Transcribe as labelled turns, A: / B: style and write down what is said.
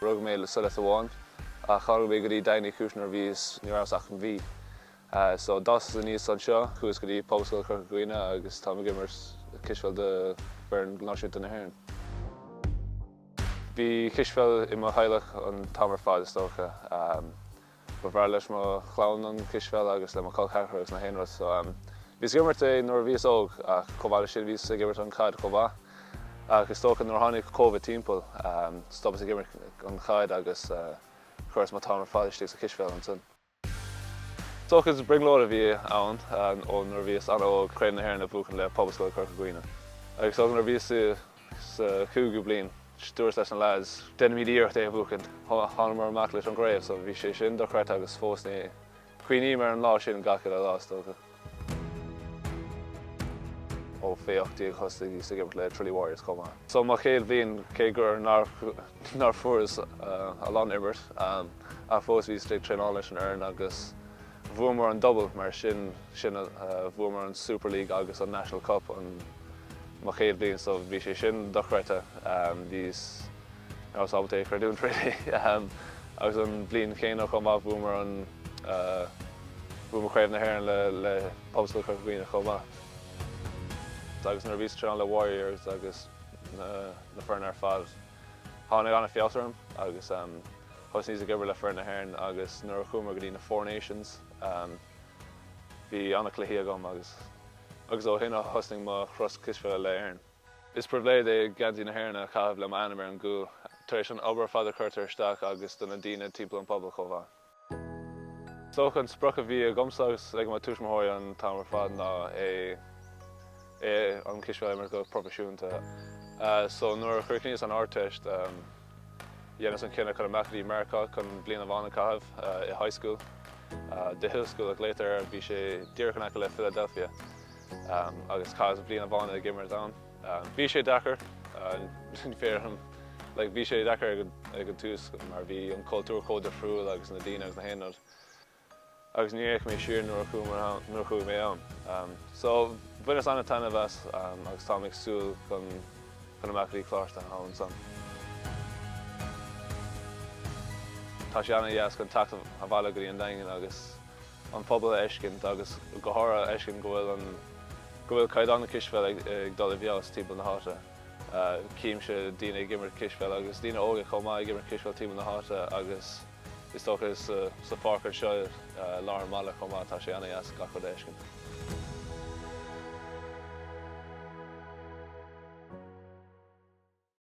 A: Rug mé le sulla amháin, a charú mé go dtí daoine cúisnar bhís níorach an bhí. So das a níos an seo, chuas go dtí pobscoil Corcaigh agus tá imirt Cispheile de bhearn náisiúnta na hÉireann. Bhí Cispheile i mo Theaghlach an tamar fád is tócha. Ba bhar leis mo chlán an Cispheile agus le mo colchachar agus na hÉireann. So bhís imirt é nuair bhís óg ach chomh sin bhís imirt an chaid chomh. Agus tócha nuair tháinig COVID timpeall, stoppas imirt an chaid agus chuirs mo tamar fád istigh sa Cispheile an son. Tóchas bringlóra bhí ann ó nuair bhís an óg chréim na hÉireann a bhuachan le pobscoil Corcaigh. Agus tócha nuair bhís sa chúgu bliain, stúras leis an lads, déanamh íocht é a bhuachan, tháinig mar amach leis an gréibh, so bhí sé sin do chreirt agus fós cuioine mar an lá sin gacad a lás tócha. Ó féochtaí chustaigh sa gimirt le Trilly Warriors comá. So má chéad bhíon cé gur nar furas a lán imirt, a fós bhí stig tréáil leis an Éireann agus bhuaim mar an double mar sin bhuaim mar an Super League agus an National Cup an má chéad bhíon, so bhí sé sin do chreite these ábhailtaí chuirún really. Agus an bliain chéanach chomá bhuaim mar an bhuaim chréibh na hÉireann le pobscoil Corcaigh chomá. Agus nuair bhís tréáil le Warriors agus na fearn ar fad. Tháinig anna fialtarm agus thos níos a gibir le fearn na hÉireann agus nuair chuaimar go dtí na Four Nations. Bhí anna cluichí agam agus ó hinna hosting má chros Cispheile le Éireann. Is probléad é gantí na hÉireann a chaibh le anam ar an gcú, tar éis an obair fada chuirtear isteach agus donna daoine timpeall an pobal chomh. Tócha an sprioc a bhí agamsagus ag má tuaismitheoirí an tamar fad ná é an Cispheile imirt go profisiúnta. So nuair chuircníos an áirteist, dhéanamh an cinenne chun amachtaí America chun bliana bhána caithimh i high school. The Hill School ag léitar bhí sé díreach acu le Philadelphia agus caitheamh bliana bhána ag imirt ann. Bhí sé dachar, féarm, bhí sé dachar ag an tús mar bhí an cultúr chomh friúil agus na daoine agus na hÉireann. Agus ní éic mé siar nuair chuaigh mé ann. So bunas anna taine bheas agus tá ag súil chun amachtaí chláirte ann san. Tá sé anna dheas chun tacht a bhaile go dtí an Daingin agus an pobal eiscint agus go háirithe eiscint go bhfuil caid anna Cispheile ag dul i bheas timpeall na háite. Cíim sé daoine ag imirt Cispheile agus daoine óga chomá ag imirt Cispheile timpeall na háite agus is tócha sa fáchar seo lár mala chomá tá sé anna dheas gachar eiscint.